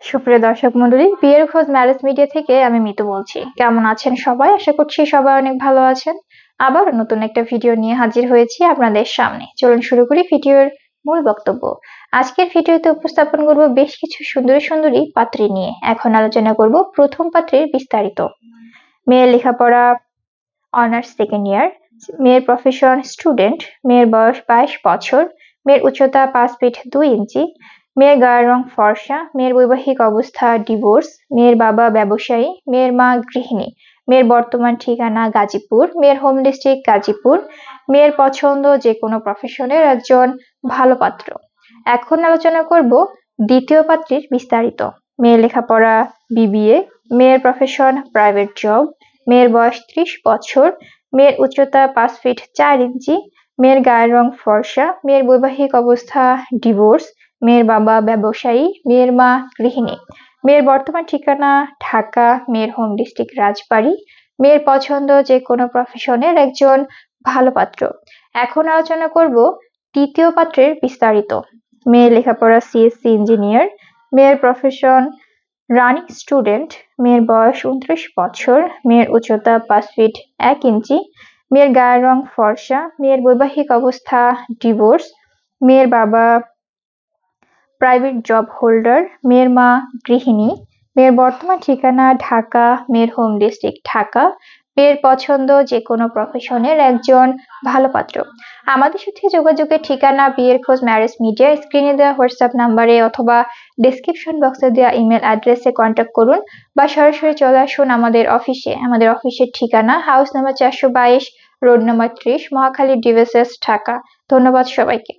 সুপ্রিয় দর্শক মণ্ডলী, বিয়ের খোঁজ ম্যারেজ মিডিয়া থেকে আমি মিতু বলছি। কেমন আছেন সবাই? আশা করছি সবাই অনেক ভালো আছেন। আবার নতুন একটা ভিডিও নিয়ে হাজির হয়েছি আপনাদের সামনে। চলুন শুরু করি ভিডিওর মূল বক্তব্য। আজকের ভিডিওতে উপস্থাপন করব বেশ কিছু সুন্দরী সুন্দরী পাত্রী নিয়ে। এখন আলোচনা করব প্রথম পাত্রীর বিস্তারিত। মেয়ের লেখাপড়া অনার্স সেকেন্ড ইয়ার, মেয়ের প্রফেশন স্টুডেন্ট, মেয়ের বয়স 22 বছর, মেয়ের উচ্চতা 5 ফিট 2 ইঞ্চি, মেয়ের গায়ের রং ফর্সা, মেয়ের বৈবাহিক অবস্থা ডিভোর্স, মেয়ের বাবা ব্যবসায়ী, মেয়ের মা গৃহিণী, মেয়ের বর্তমান ঠিকানা গাজীপুর, মেয়ের হোম ডিস্ট্রিক্ট গাজীপুর, মেয়ের পছন্দ যে কোনো প্রফেশনের একজন ভালো পাত্র। এখন আলোচনা করব দ্বিতীয় পাত্রীর বিস্তারিত। মেয়ের লেখাপড়া বিবিএ, মেয়ের প্রফেশন প্রাইভেট জব, মেয়ের বয়স 30 বছর, মেয়ের উচ্চতা 5 ফিট 4 ইঞ্চি, মেয়ের গায়ের রং ফর্সা, মেয়ের বৈবাহিক অবস্থা ডিভোর্স, মেয়ের বাবা ব্যবসায়ী, মেয়ের মা গৃহিণী, মেয়ের বর্তমান ঠিকানা ঢাকা, মেয়ের হোম ডিস্ট্রিক্ট রাজবাড়ী, মেয়ের পছন্দ যে কোনো প্রফেশনের একজন ভালো পাত্র। এখন আলোচনা করব তৃতীয় পাত্রের বিস্তারিত। মেয়ের লেখাপড়া সিএসসি ইঞ্জিনিয়ার, মেয়ের প্রফেশন রানিং স্টুডেন্ট, মেয়ের বয়স 29 বছর, মেয়ের উচ্চতা 5 ফিট 1 ইঞ্চি, মেয়ের গায়ের রং ফর্সা, মেয়ের বৈবাহিক অবস্থা ডিভোর্স, মেয়ের বাবা প্রাইভেট জব হোল্ডার, মেয়ের মা গৃহিণী, মেয়ের বর্তমান ঠিকানা ঢাকা, মেয়ের হোম ডিস্ট্রিক্ট ঢাকা, মেয়ের পছন্দ যে কোনো প্রফেশনের একজন ভালো পাত্র। আমাদের সাথে যোগাযোগের ঠিকানা বিয়ের খোঁজ ম্যারেজ মিডিয়া, স্ক্রিনে দেওয়া হোয়াটসঅ্যাপ নাম্বারে অথবা ডেসক্রিপশন বক্সে দেওয়া ইমেল অ্যাড্রেসে কন্ট্যাক্ট করুন বা সরাসরি চলে আসুন আমাদের অফিসে। আমাদের অফিসের ঠিকানা house number 422, road number 30, Mohakhali ডিভিএসএস ঢাকা। ধন্যবাদ সবাইকে।